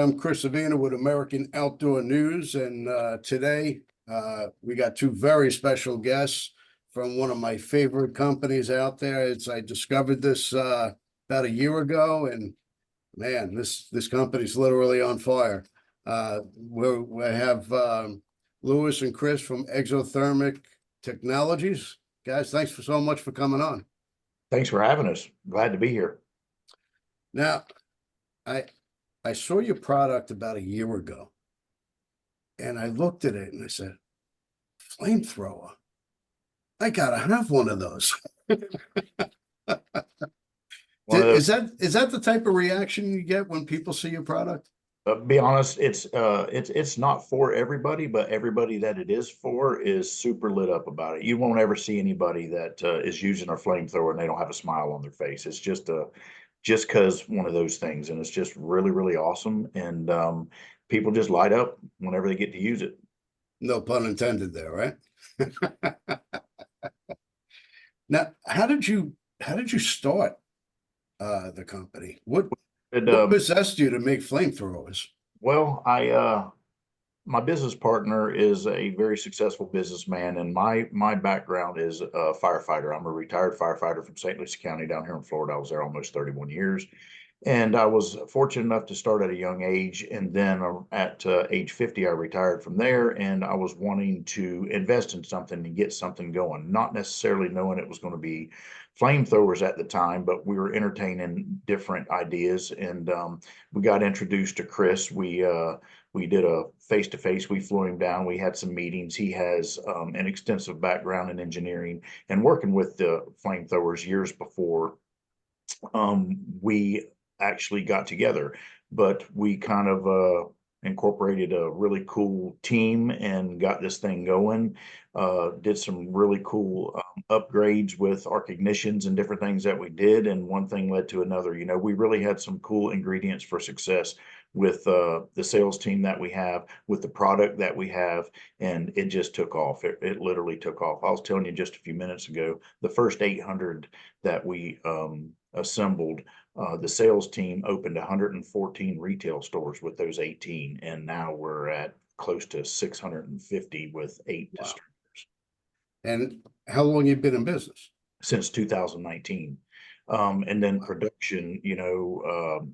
I'm Chris Savina with American Outdoor News, and today we got two very special guests from one of my favorite companies out there. I discovered this about a year ago, and man, this company's literally on fire. We have Lewis and Chris from Exothermic Technologies. Guys, thanks so much for coming on. Thanks for having us. Glad to be here. Now, I saw your product about a year ago, and I looked at it and I said, flamethrower. I gotta have one of those. Is that the type of reaction you get when people see your product? Be honest, it's not for everybody, but everybody that it is for is super lit up about it. You won't ever see anybody that is using a flamethrower and they don't have a smile on their face. It's just because one of those things, and it's just really, really awesome. And people just light up whenever they get to use it. No pun intended there, right? Now, how did you start the company? What possessed you to make flamethrowers? Well, my business partner is a very successful businessman, and my background is a firefighter. I'm a retired firefighter from St. Lucie County down here in Florida. I was there almost 31 years. And I was fortunate enough to start at a young age. And then at age 50, I retired from there. And I was wanting to invest in something and get something going, not necessarily knowing it was going to be flamethrowers at the time, but we were entertaining different ideas. And we got introduced to Chris. We did a face-to-face. We flew him down. We had some meetings. He has an extensive background in engineering and working with the flamethrowers years before we actually got together, but we kind of incorporated a really cool team and got this thing going. Did some really cool upgrades with arc ignitions and different things that we did, and one thing led to another. You know, we really had some cool ingredients for success with the sales team that we have, with the product that we have, and it just took off. It literally took off. I was telling you just a few minutes ago, the first 800 that we assembled, the sales team opened 114 retail stores with those 18, and now we're at close to 650 with 8 distributors. And how long you been in business? Since 2019. And then production, you know,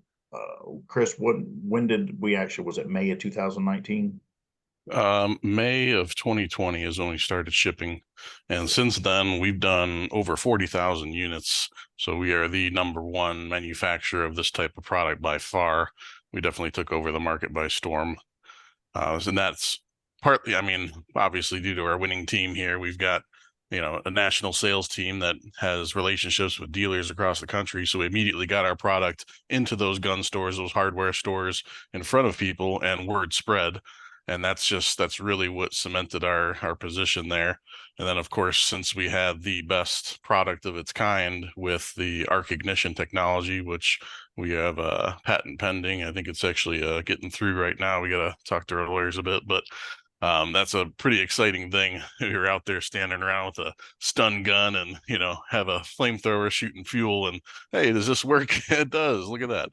Chris, when did we actually, was it May of 2019? May of 2020 is when we started shipping, and since then we've done over 40,000 units. So we are the #1 manufacturer of this type of product by far. We definitely took over the market by storm, and that's partly, I mean, obviously due to our winning team here. We've got, you know, a national sales team that has relationships with dealers across the country. So we immediately got our product into those gun stores, those hardware stores, in front of people, and word spread. And that's really what cemented our position there. And then, of course, since we had the best product of its kind with the arc ignition technology, which we have a patent pending, I think it's actually getting through right now. We got to talk to our lawyers a bit, but that's a pretty exciting thing. You're out there standing around with a stun gun and, you know, have a flamethrower shooting fuel, and hey, does this work? It does. Look at that.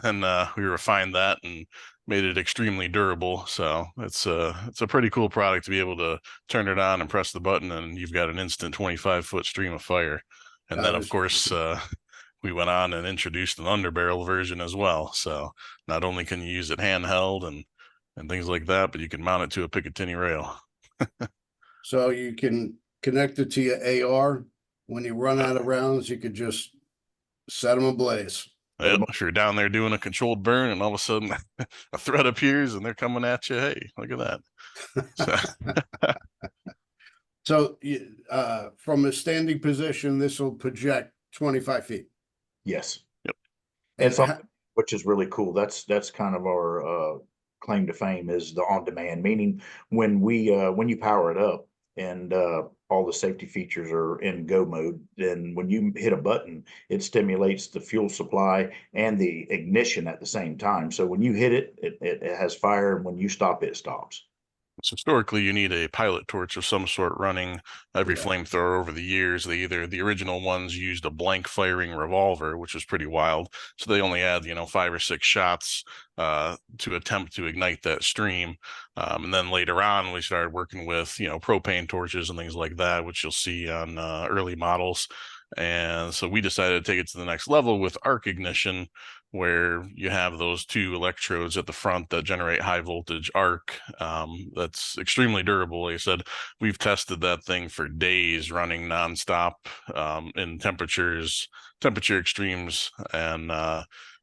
And we refined that and made it extremely durable. So it's a pretty cool product to be able to turn it on and press the button, and you've got an instant 25-foot stream of fire. And then, of course, we went on and introduced an underbarrel version as well. So not only can you use it handheld and things like that, but you can mount it to a Picatinny rail. So you can connect it to your AR. When you run out of rounds, you could just set them ablaze. Yep. If you're down there doing a controlled burn and all of a sudden a threat appears and they're coming at you, hey, look at that. So from a standing position, this will project 25 feet. Yes. Yep. And something which is really cool. That's kind of our claim to fame, is the on-demand, meaning when you power it up and all the safety features are in go mode, then when you hit a button, it stimulates the fuel supply and the ignition at the same time. So when you hit it, it has fire, and when you stop, it stops. So historically, you need a pilot torch of some sort running. Every Yeah. flamethrower over the years, the original ones used a blank firing revolver, which was pretty wild. So they only had, 5 or 6 shots to attempt to ignite that stream. And then later on, we started working with, propane torches and things like that, which you'll see on early models. And so we decided to take it to the next level with arc ignition, where you have those 2 electrodes at the front that generate high voltage arc. That's extremely durable. Like I said, we've tested that thing for days running nonstop in temperature extremes, and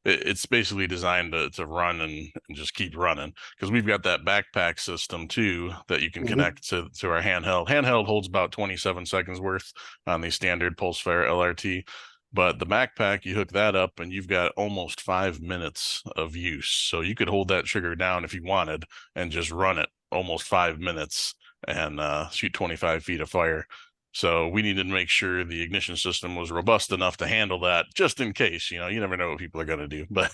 it's basically designed to run and just keep running, because we've got that backpack system too that you can Mhm. connect to our handheld. Handheld holds about 27 seconds worth on the standard Pulsefire LRT. But the backpack, you hook that up and you've got almost 5 minutes of use. So you could hold that trigger down if you wanted and just run it almost 5 minutes and shoot 25 feet of fire. So we needed to make sure the ignition system was robust enough to handle that, just in case. You never know what people are going to do. But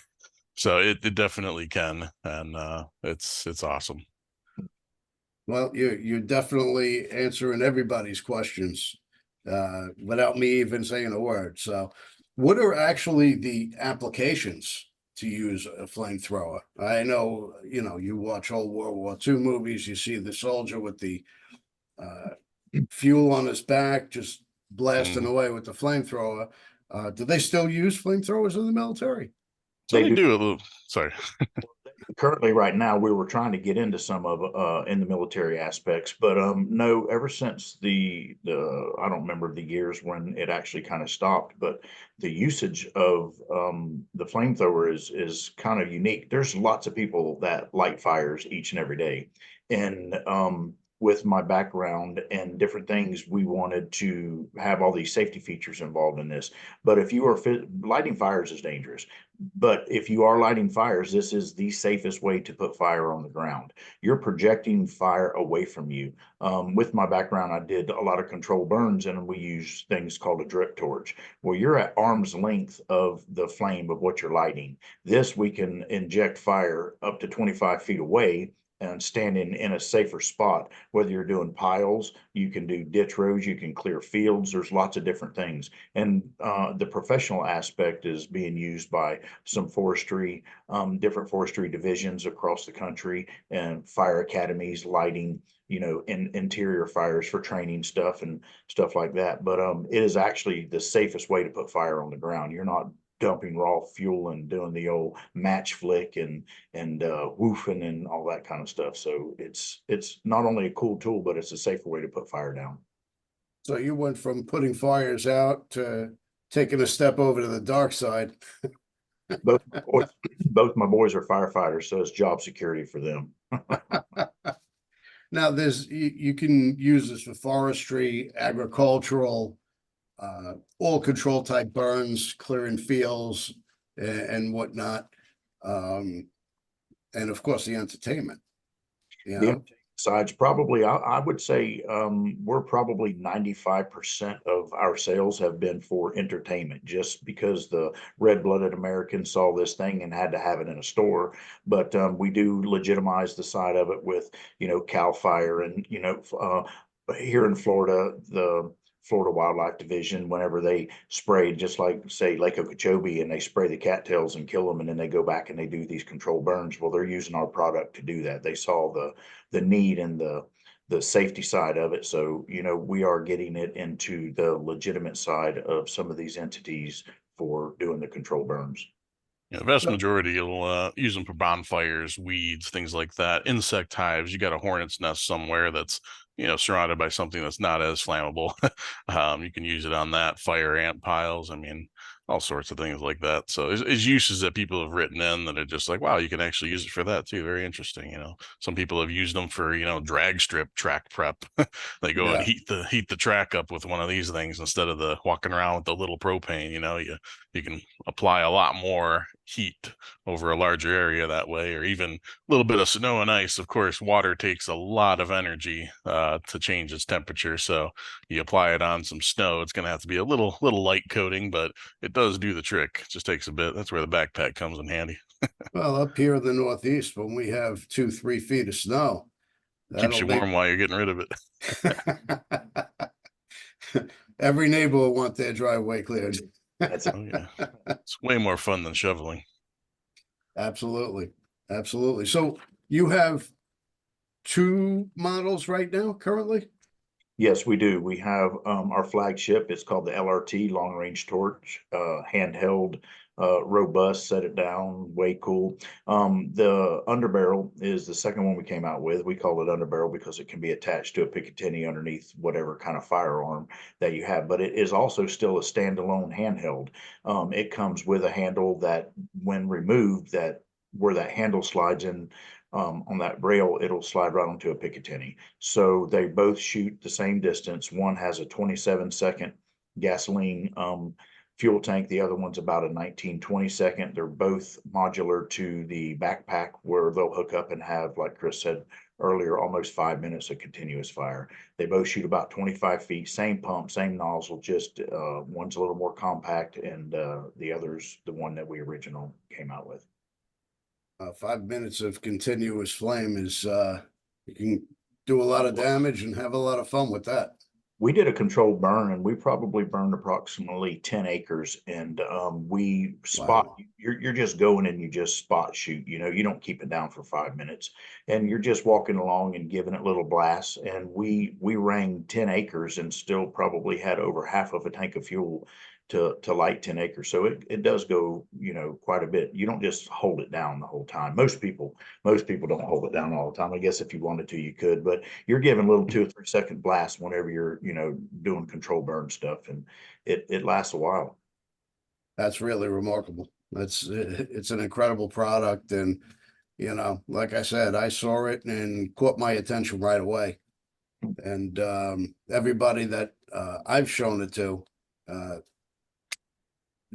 so it definitely can, and it's awesome. Well, you're definitely answering everybody's questions without me even saying a word. So, what are actually the applications to use a flamethrower? I know, you watch old World War II movies, you see the soldier with the uh, fuel on his back, just blasting Mhm. away with the flamethrower. Do they still use flamethrowers in the military? So They they do. do a little, sorry. Currently, right now, we were trying to get into some of in the military aspects, but no, ever since the I don't remember the years when it actually kind of stopped, but the usage of the flamethrower is kind of unique. There's lots of people that light fires each and every day, and with my background and different things, we wanted to have all these safety features involved in this. But if you are lighting fires is dangerous. But if you are lighting fires, this is the safest way to put fire on the ground. You're projecting fire away from you. With my background, I did a lot of control burns, and we use things called a drip torch, where you're at arm's length of the flame of what you're lighting. This, we can inject fire up to 25 feet away and stand in a safer spot. Whether you're doing piles, you can do ditch roads, you can clear fields. There's lots of different things. And the professional aspect is being used by some forestry, different forestry divisions across the country, and fire academies, lighting, interior fires for training stuff and stuff like that. But it is actually the safest way to put fire on the ground. You're not dumping raw fuel and doing the old match flick and woofing and all that kind of stuff. So it's not only a cool tool, but it's a safer way to put fire down. So you went from putting fires out to taking a step over to the dark side. Both both my boys are firefighters, so it's job security for them. Now, you can use this for forestry, agricultural, all control type burns, clearing fields and whatnot. Um, and of course, the entertainment, you The know. sides probably, I would say, we're probably 95% of our sales have been for entertainment, just because the red-blooded Americans saw this thing and had to have it in a store. But we do legitimize the side of it with, CAL FIRE and, here in Florida, the Florida Wildlife Division, whenever they spray, just like say Lake Okeechobee, and they spray the cattails and kill them, and then they go back and they do these controlled burns. Well, they're using our product to do that. They saw the need and the safety side of it. So, we are getting it into the legitimate side of some of these entities for doing the control burns. Yeah, the vast So, majority will use them for bonfires, weeds, things like that. Insect hives. You got a hornet's nest somewhere that's surrounded by something that's not as flammable. You can use it on that. Fire ant piles. I mean, all sorts of things like that. So there's uses that people have written in that are just like, wow, you can actually use it for that too. Very interesting. Some people have used them for drag strip track prep. They go and yeah. heat the track up with one of these things instead of the walking around with the little propane. You can apply a lot more heat over a larger area that way, or even a little bit of snow and ice. Of course, water takes a lot of energy to change its temperature. So you apply it on some snow, it's going to have to be a little light coating, but it does do the trick. It just takes a bit. That's where the backpack comes in handy. Well, up here in the Northeast, when we have 2, 3 feet of snow, Keeps you make warm while you're getting rid of it. every neighbor will want their driveway cleared. That's it. Oh yeah, it's way more fun than shoveling. Absolutely. Absolutely. So you have two models right now currently? Yes, we do. We have our flagship. It's called the LRT Long Range Torch, handheld, robust, set it down, way cool. The underbarrel is the second one we came out with. We call it underbarrel because it can be attached to a Picatinny underneath whatever kind of firearm that you have, but it is also still a standalone handheld. It comes with a handle that when removed, that where that handle slides in on that rail, it'll slide right onto a Picatinny. So they both shoot the same distance. One has a 27-second gasoline fuel tank. The other one's about a 19-20-second. They're both modular to the backpack where they'll hook up and have, like Chris said earlier, almost 5 minutes of continuous fire. They both shoot about 25 feet, same pump, same nozzle, just one's a little more compact and the other's the one that we originally came out with. 5 minutes of continuous flame is, you can do a lot of damage and have a lot of fun with that. We did a controlled burn and we probably burned approximately 10 acres and we spot, Wow. you're just going and you just spot shoot, you know, you don't keep it down for 5 minutes and you're just walking along and giving it little blasts. And we rang 10 acres and still probably had over half of a tank of fuel to light 10 acres. So it does go, you know, quite a bit. You don't just hold it down the whole time. Most people don't hold it down all the time. I guess if you wanted to, you could, but you're giving little 2 or 3 second blasts whenever you're, you know, doing control burn stuff, and it lasts a while. That's really remarkable. It's an incredible product. And, you know, like I said, I saw it and caught my attention right away. And everybody that I've shown it to,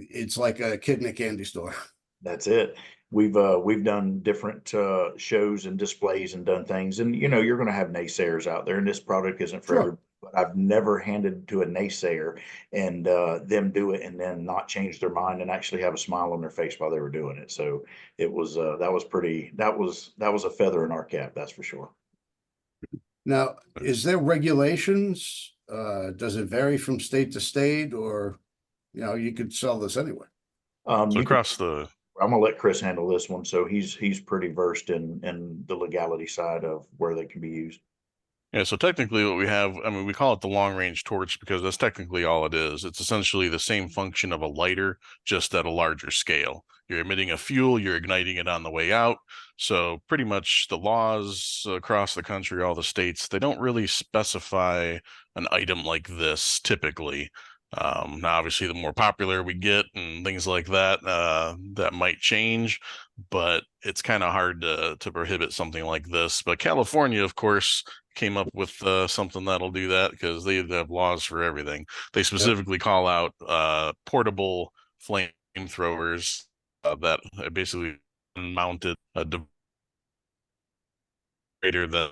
it's like a kid in a candy store. That's it. We've done different shows and displays and done things, and you know you're going to have naysayers out there, and this product isn't for Sure. everybody. But I've never handed to a naysayer and them do it and then not change their mind and actually have a smile on their face while they were doing it. So it was that was a feather in our cap, that's for sure. Now, is there regulations? Does it vary from state to state, or, you know, you could sell this anywhere? So You can, across the I'm gonna let Chris handle this one. So he's pretty versed in the legality side of where they can be used. Yeah, so technically what we have, I mean, we call it the long range torch because that's technically all it is. It's essentially the same function of a lighter, just at a larger scale. You're emitting a fuel, you're igniting it on the way out. So pretty much the laws across the country, all the states, they don't really specify an item like this typically. Now, obviously, the more popular we get and things like that, that might change, but it's kind of hard to prohibit something like this. But California, of course, came up with something that'll do that because they have laws for everything. They specifically call out portable flamethrowers that basically mounted a greater than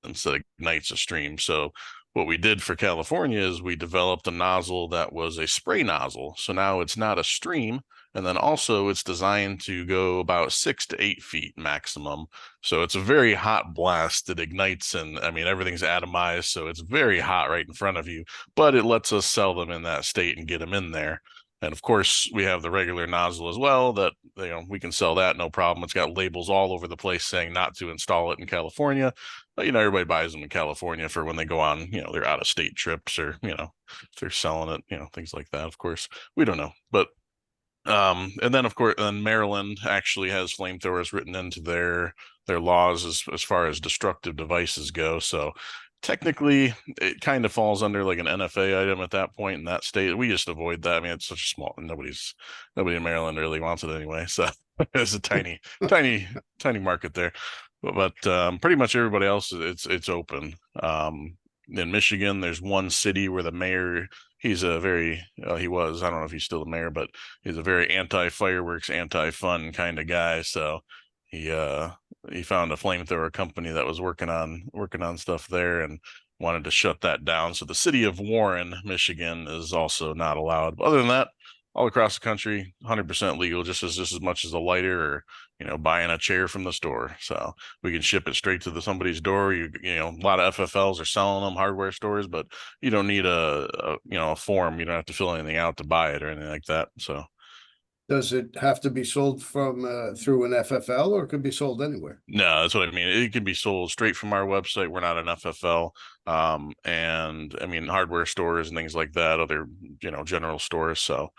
instead of ignites a stream. So what we did for California is we developed a nozzle that was a spray nozzle. So now it's not a stream. And then also it's designed to go about 6 to 8 feet maximum. So it's a very hot blast. It ignites and I mean, everything's atomized. So it's very hot right in front of you, but it lets us sell them in that state and get them in there. And of course, we have the regular nozzle as well that, you know, we can sell that no problem. It's got labels all over the place saying not to install it in California. But, you know, everybody buys them in California for when they go on, you know, their out of state trips or, you know, if they're selling it, you know, things like that. Of course, we don't know. But and then of course, then Maryland actually has flamethrowers written into their laws as far as destructive devices go. So technically it kind of falls under like an NFA item at that point in that state. We just avoid that. I mean, it's such a small, nobody in Maryland really wants it anyway. So it's a tiny market there. But pretty much everybody else, it's open. In Michigan, there's one city where the mayor, he's a very, he was, I don't know if he's still the mayor, but he's a very anti-fireworks, anti-fun kind of guy. So he found a flamethrower company that was working on stuff there and wanted to shut that down. So the city of Warren, Michigan, is also not allowed. But other than that, all across the country, 100% legal, just as much as a lighter or, buying a chair from the store. So we can ship it straight to somebody's door. A lot of FFLs are selling them, hardware stores, but you don't need a form. You don't have to fill anything out to buy it or anything like that. So Does it have to be sold from through an FFL, or it could be sold anywhere? no, that's what I mean. It can be sold straight from our website. We're not an FFL. And I mean, hardware stores and things like that, other, general stores. So,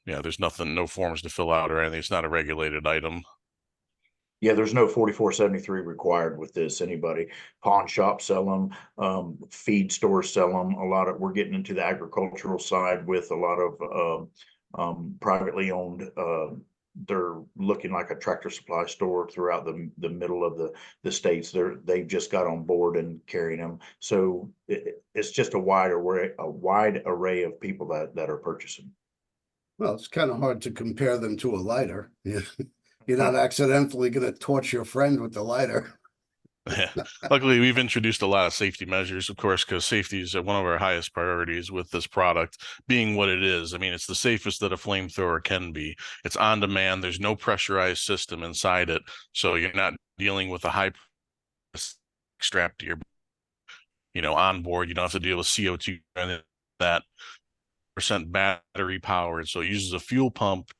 yeah, there's no forms to fill out or anything. It's not a regulated item. Yeah, there's no 4473 required with this. Anybody, pawn shops sell them, feed stores sell them. We're getting into the agricultural side with a lot of privately owned. They're looking like a Tractor Supply store throughout the middle of the states. They've just got on board and carrying them. So it's just a wide array of people that are purchasing. Well, it's kind of hard to compare them to a lighter. Yeah. You're not accidentally going to torch your friend with the lighter. Yeah. Luckily, we've introduced a lot of safety measures, of course, because safety is one of our highest priorities with this product being what it is. I mean, it's the safest that a flamethrower can be. It's on demand. There's no pressurized system inside it. So you're not dealing with a high strap to your, on board. You don't have to deal with CO2 and that percent battery powered. So it uses a fuel pump,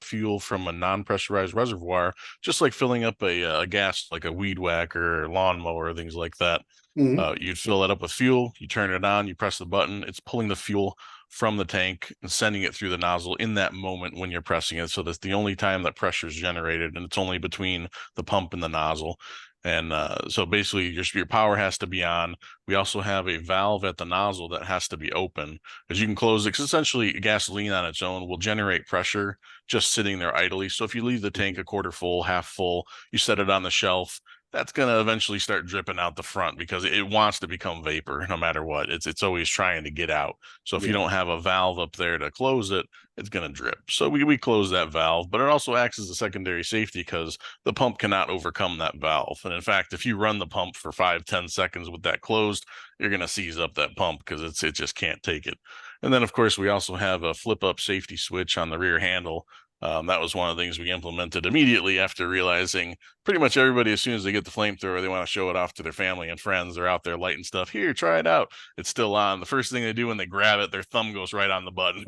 fuel from a non-pressurized reservoir, just like filling up a gas, like a weed whacker or lawnmower, things like that. Mhm. You'd fill it up with fuel, you turn it on, you press the button, it's pulling the fuel from the tank and sending it through the nozzle in that moment when you're pressing it. So that's the only time that pressure is generated, and it's only between the pump and the nozzle. And so basically your power has to be on. We also have a valve at the nozzle that has to be open, because you can close it, because essentially gasoline on its own will generate pressure just sitting there idly. So if you leave the tank a quarter full, half full, you set it on the shelf, that's going to eventually start dripping out the front because it wants to become vapor no matter what. It's always trying to get out. So if you Yeah. don't have a valve up there to close it, it's going to drip. So we close that valve, but it also acts as a secondary safety because the pump cannot overcome that valve. And in fact, if you run the pump for 5-10 seconds with that closed, you're going to seize up that pump because it just can't take it. And then, of course, we also have a flip up safety switch on the rear handle. That was one of the things we implemented immediately after realizing pretty much everybody, as soon as they get the flamethrower, they want to show it off to their family and friends. They're out there lighting stuff. Here, try it out. It's still on. The first thing they do when they grab it, their thumb goes right on the button.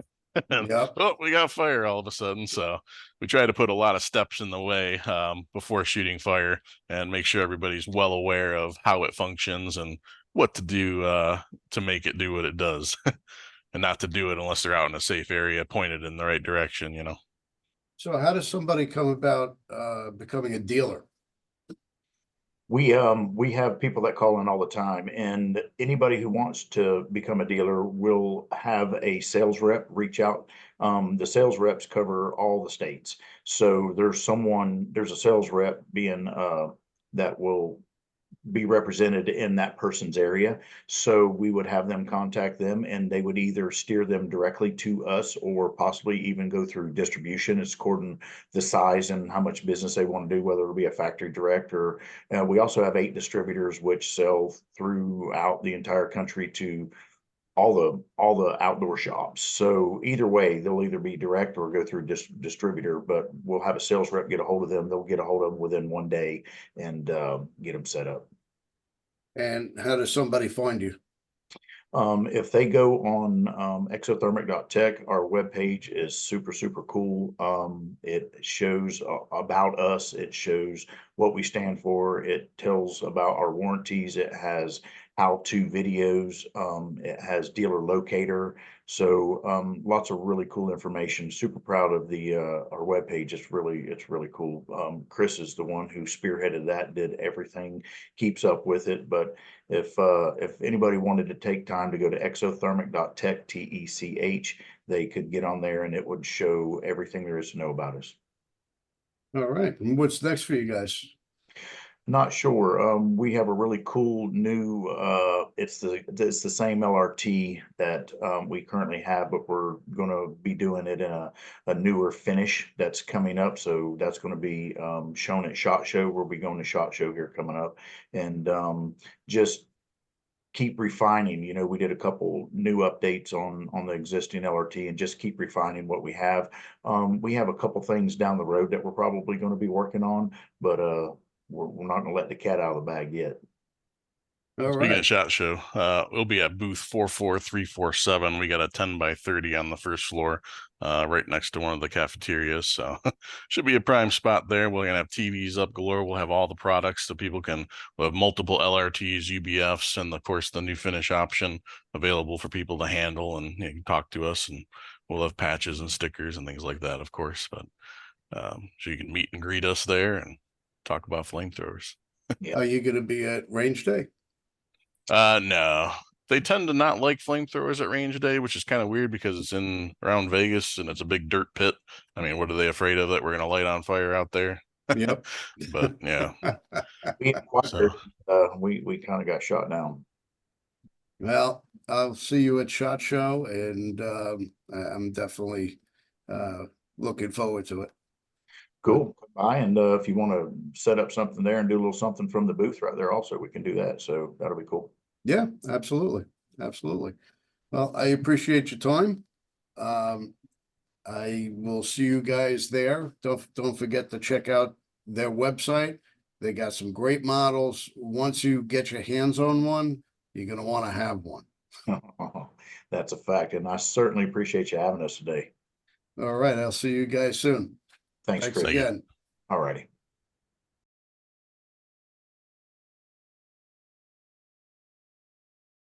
And, Yep. oh, we got fire all of a sudden. So we try to put a lot of steps in the way before shooting fire and make sure everybody's well aware of how it functions and what to do to make it do what it does. And not to do it unless they're out in a safe area pointed in the right direction. So how does somebody come about becoming a dealer? We have people that call in all the time, and anybody who wants to become a dealer will have a sales rep reach out. The sales reps cover all the states. So there's a sales rep being that will be represented in that person's area. So we would have them contact them, and they would either steer them directly to us or possibly even go through distribution. It's according the size and how much business they want to do, whether it'll be a factory direct or we also have 8 distributors which sell throughout the entire country to all the outdoor shops. So either way, they'll either be direct or go through distributor, but we'll have a sales rep get a hold of them. They'll get a hold of them within one day and get them set up. And how does somebody find you? If they go on exothermic.tech, our webpage is super, super cool. It shows about us. It shows what we stand for. It tells about our warranties. It has how-to videos. It has dealer locator. So lots of really cool information. Super proud of the our webpage. It's really cool. Chris is the one who spearheaded that, did everything, keeps up with it. But if anybody wanted to take time to go to exothermic.tech, TECH, they could get on there and it would show everything there is to know about us. All right. And what's next for you guys? Not sure. We have a really cool new, it's the same LRT that we currently have, but we're going to be doing it in a newer finish that's coming up. So that's going to be shown at SHOT Show. We'll be going to SHOT Show here coming up, and just keep refining. You know, we did a couple new updates on the existing LRT and just keep refining what we have. We have a couple things down the road that we're probably going to be working on, but we're not going to let the cat out of the bag yet. All Speaking of right. SHOT Show, we'll be at booth 44347. We got a 10 by 30 on the first floor, right next to one of the cafeterias. So should be a prime spot there. We're gonna have TVs up galore. We'll have all the products so people we'll have multiple LRTs, UBFs, and of course the new finish option available for people to handle and you can talk to us, and we'll have patches and stickers and things like that, of course. But so you can meet and greet us there and talk about flamethrowers. Are you going to be at range day? No, they tend to not like flamethrowers at range day, which is kind of weird because it's in around Vegas and it's a big dirt pit. I mean, what are they afraid of, that we're going to light on fire out there? Yep. But yeah, We inquired, so we kind of got shot down. Well, I'll see you at SHOT Show, and I'm definitely looking forward to it. Cool. Come by, and if you want to set up something there and do a little something from the booth right there also, we can do that. So that'll be cool. Yeah, absolutely. Absolutely. Well, I appreciate your time. I will see you guys there. Don't forget to check out their website. They got some great models. Once you get your hands on one, you're going to want to have one. That's a fact. And I certainly appreciate you having us today. All right. I'll see you guys soon. Thanks, Thanks Chris. Thank you. again. All righty.